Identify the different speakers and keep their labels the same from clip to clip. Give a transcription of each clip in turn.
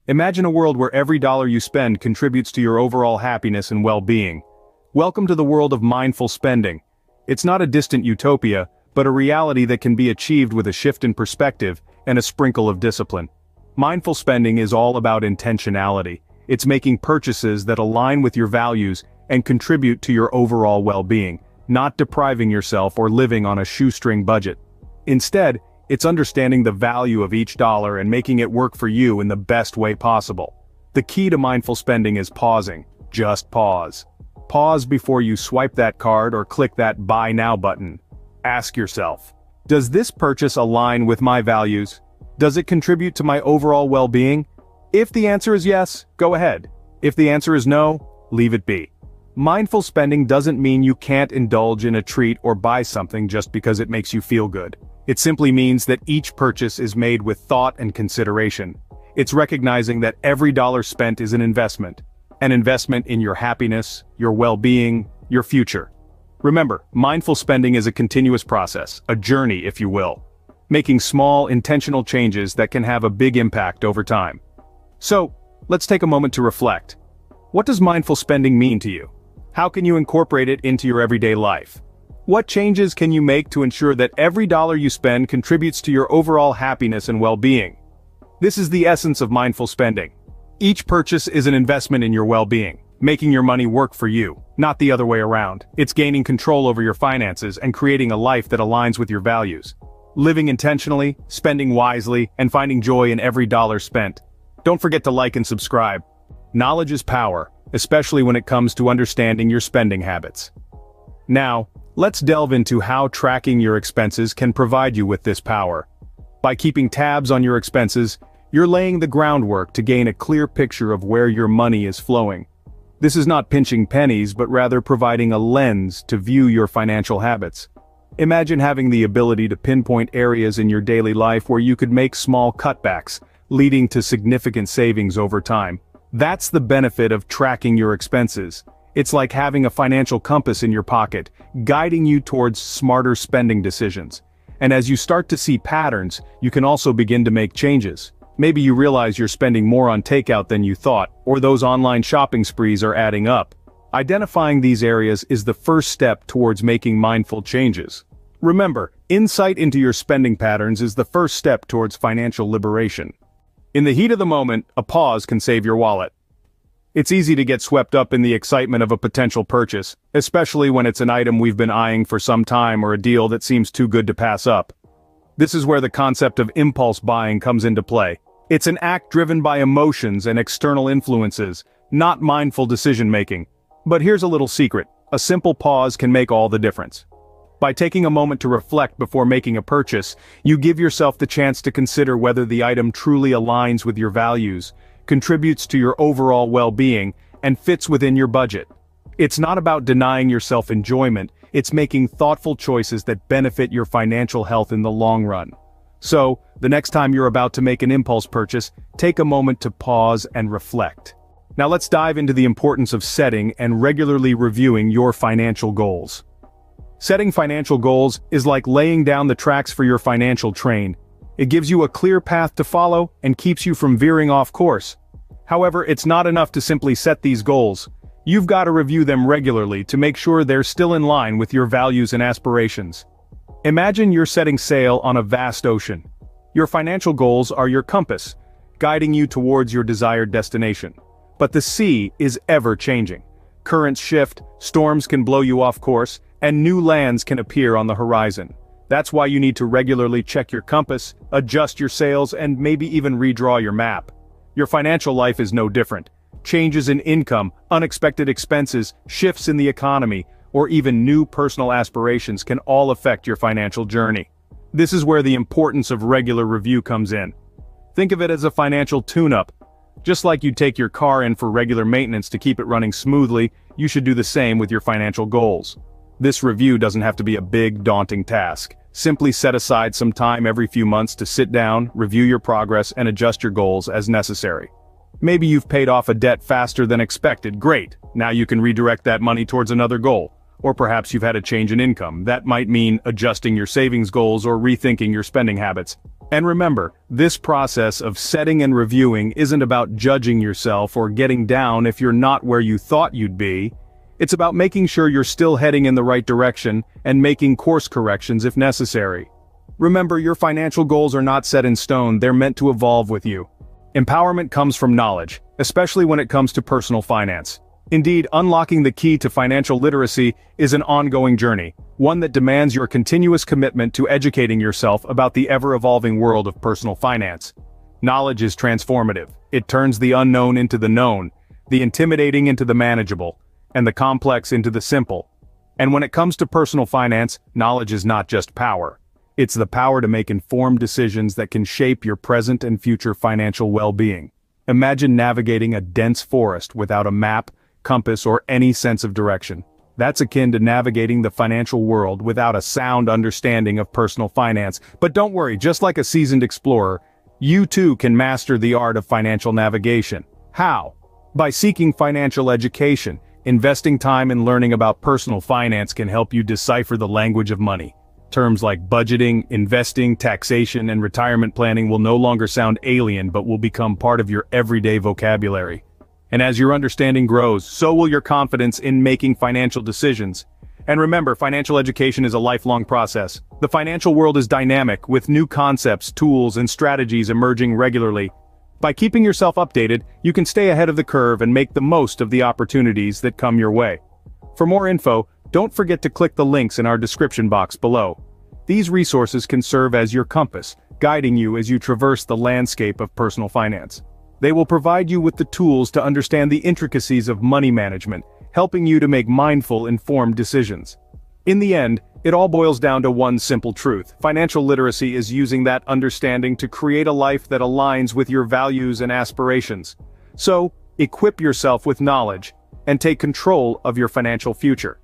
Speaker 1: Imagine a world where every dollar you spend contributes to your overall happiness and well-being. Welcome to the world of mindful spending. It's not a distant utopia, but a reality that can be achieved with a shift in perspective and a sprinkle of discipline. Mindful spending is all about intentionality. It's making purchases that align with your values and contribute to your overall well-being, not depriving yourself or living on a shoestring budget. Instead, it's understanding the value of each dollar and making it work for you in the best way possible. The key to mindful spending is pausing. Just pause. Pause before you swipe that card or click that Buy Now button. Ask yourself, does this purchase align with my values? Does it contribute to my overall well-being? If the answer is yes, go ahead. If the answer is no, leave it be. Mindful spending doesn't mean you can't indulge in a treat or buy something just because it makes you feel good. It simply means that each purchase is made with thought and consideration. It's recognizing that every dollar spent is an investment in your happiness, your well-being, your future. Remember, mindful spending is a continuous process, a journey if you will, making small, intentional changes that can have a big impact over time. So, let's take a moment to reflect. What does mindful spending mean to you? How can you incorporate it into your everyday life? What changes can you make to ensure that every dollar you spend contributes to your overall happiness and well-being? This is the essence of mindful spending. Each purchase is an investment in your well-being, making your money work for you, not the other way around. It's gaining control over your finances and creating a life that aligns with your values. Living intentionally, spending wisely, and finding joy in every dollar spent. Don't forget to like and subscribe. Knowledge is power, especially when it comes to understanding your spending habits. Now, let's delve into how tracking your expenses can provide you with this power. By keeping tabs on your expenses, you're laying the groundwork to gain a clear picture of where your money is flowing. This is not pinching pennies but rather providing a lens to view your financial habits. Imagine having the ability to pinpoint areas in your daily life where you could make small cutbacks, leading to significant savings over time. That's the benefit of tracking your expenses. It's like having a financial compass in your pocket, guiding you towards smarter spending decisions. And as you start to see patterns, you can also begin to make changes. Maybe you realize you're spending more on takeout than you thought, or those online shopping sprees are adding up. Identifying these areas is the first step towards making mindful changes. Remember, insight into your spending patterns is the first step towards financial liberation. In the heat of the moment, a pause can save your wallet. It's easy to get swept up in the excitement of a potential purchase, especially when it's an item we've been eyeing for some time or a deal that seems too good to pass up. This is where the concept of impulse buying comes into play. It's an act driven by emotions and external influences, not mindful decision-making. But here's a little secret: a simple pause can make all the difference. By taking a moment to reflect before making a purchase, you give yourself the chance to consider whether the item truly aligns with your values, contributes to your overall well-being, and fits within your budget. It's not about denying yourself enjoyment, it's making thoughtful choices that benefit your financial health in the long run. So, the next time you're about to make an impulse purchase, take a moment to pause and reflect. Now let's dive into the importance of setting and regularly reviewing your financial goals. Setting financial goals is like laying down the tracks for your financial train. It gives you a clear path to follow and keeps you from veering off course. However, it's not enough to simply set these goals. You've got to review them regularly to make sure they're still in line with your values and aspirations. Imagine you're setting sail on a vast ocean. Your financial goals are your compass, guiding you towards your desired destination. But the sea is ever-changing. Currents shift, storms can blow you off course, and new lands can appear on the horizon. That's why you need to regularly check your compass, adjust your sails, and maybe even redraw your map. Your financial life is no different. Changes in income, unexpected expenses, shifts in the economy, or even new personal aspirations can all affect your financial journey. This is where the importance of regular review comes in. Think of it as a financial tune-up. Just like you take your car in for regular maintenance to keep it running smoothly, you should do the same with your financial goals. This review doesn't have to be a big, daunting task. Simply set aside some time every few months to sit down, review your progress, and adjust your goals as necessary. Maybe you've paid off a debt faster than expected. Great! Now you can redirect that money towards another goal. Or perhaps you've had a change in income. That might mean adjusting your savings goals or rethinking your spending habits. And remember, this process of setting and reviewing isn't about judging yourself or getting down if you're not where you thought you'd be. It's about making sure you're still heading in the right direction and making course corrections if necessary. Remember, your financial goals are not set in stone, they're meant to evolve with you. Empowerment comes from knowledge, especially when it comes to personal finance. Indeed, unlocking the key to financial literacy is an ongoing journey, one that demands your continuous commitment to educating yourself about the ever-evolving world of personal finance. Knowledge is transformative. It turns the unknown into the known, the intimidating into the manageable, and the complex into the simple. And when it comes to personal finance, knowledge is not just power. It's the power to make informed decisions that can shape your present and future financial well-being. Imagine navigating a dense forest without a map, compass, or any sense of direction. That's akin to navigating the financial world without a sound understanding of personal finance. But don't worry, just like a seasoned explorer, you too can master the art of financial navigation. How? By seeking financial education. Investing time in learning about personal finance can help you decipher the language of money. Terms like budgeting, investing, taxation, and retirement planning will no longer sound alien but will become part of your everyday vocabulary. And as your understanding grows, so will your confidence in making financial decisions. And remember, financial education is a lifelong process. The financial world is dynamic, with new concepts, tools, and strategies emerging regularly. By keeping yourself updated, you can stay ahead of the curve and make the most of the opportunities that come your way. For more info, don't forget to click the links in our description box below. These resources can serve as your compass, guiding you as you traverse the landscape of personal finance. They will provide you with the tools to understand the intricacies of money management, helping you to make mindful, informed decisions. In the end, it all boils down to one simple truth. Financial literacy is using that understanding to create a life that aligns with your values and aspirations. So, equip yourself with knowledge and take control of your financial future.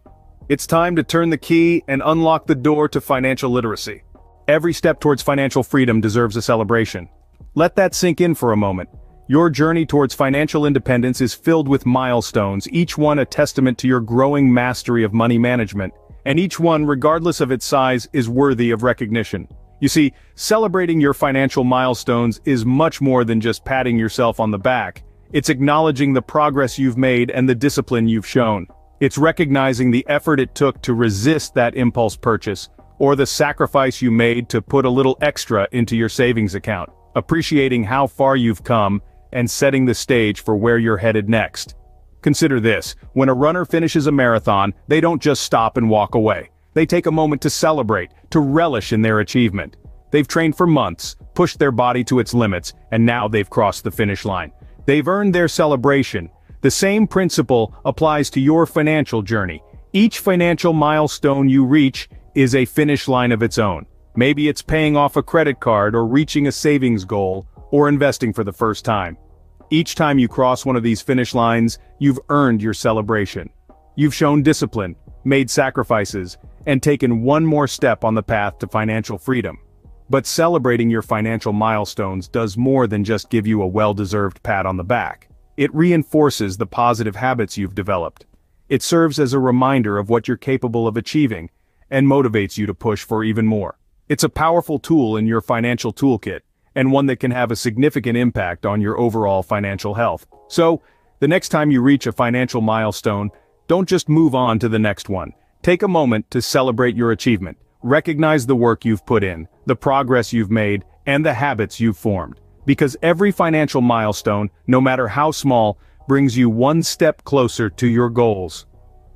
Speaker 1: It's time to turn the key and unlock the door to financial literacy. Every step towards financial freedom deserves a celebration. Let that sink in for a moment. Your journey towards financial independence is filled with milestones, each one a testament to your growing mastery of money management. And each one, regardless of its size, is worthy of recognition. You see, celebrating your financial milestones is much more than just patting yourself on the back. It's acknowledging the progress you've made and the discipline you've shown. It's recognizing the effort it took to resist that impulse purchase, or the sacrifice you made to put a little extra into your savings account. Appreciating how far you've come and setting the stage for where you're headed next. Consider this, when a runner finishes a marathon, they don't just stop and walk away. They take a moment to celebrate, to relish in their achievement. They've trained for months, pushed their body to its limits, and now they've crossed the finish line. They've earned their celebration. The same principle applies to your financial journey. Each financial milestone you reach is a finish line of its own. Maybe it's paying off a credit card or reaching a savings goal, or investing for the first time. Each time you cross one of these finish lines, you've earned your celebration. You've shown discipline, made sacrifices, and taken one more step on the path to financial freedom. But celebrating your financial milestones does more than just give you a well-deserved pat on the back. It reinforces the positive habits you've developed. It serves as a reminder of what you're capable of achieving, and motivates you to push for even more. It's a powerful tool in your financial toolkit, and one that can have a significant impact on your overall financial health. So, the next time you reach a financial milestone, don't just move on to the next one. Take a moment to celebrate your achievement. Recognize the work you've put in, the progress you've made, and the habits you've formed. Because every financial milestone, no matter how small, brings you one step closer to your goals.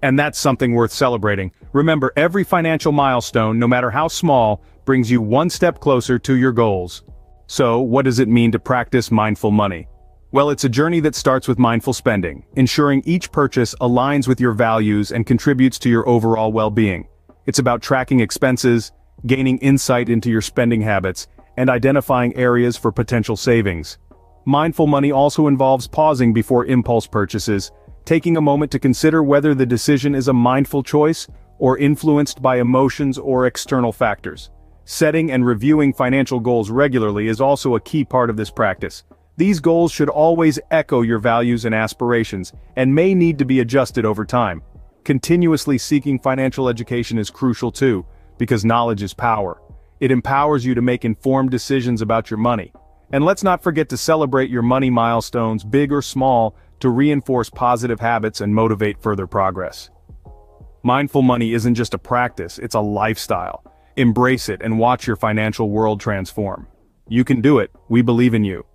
Speaker 1: And that's something worth celebrating. Remember, every financial milestone, no matter how small, brings you one step closer to your goals. So, what does it mean to practice mindful money? Well, it's a journey that starts with mindful spending, ensuring each purchase aligns with your values and contributes to your overall well-being. It's about tracking expenses, gaining insight into your spending habits, and identifying areas for potential savings. Mindful money also involves pausing before impulse purchases, taking a moment to consider whether the decision is a mindful choice or influenced by emotions or external factors. Setting and reviewing financial goals regularly is also a key part of this practice. These goals should always echo your values and aspirations, and may need to be adjusted over time. Continuously seeking financial education is crucial too, because knowledge is power. It empowers you to make informed decisions about your money. And let's not forget to celebrate your money milestones, big or small, to reinforce positive habits and motivate further progress. Mindful money isn't just a practice, it's a lifestyle. Embrace it and watch your financial world transform. You can do it, we believe in you.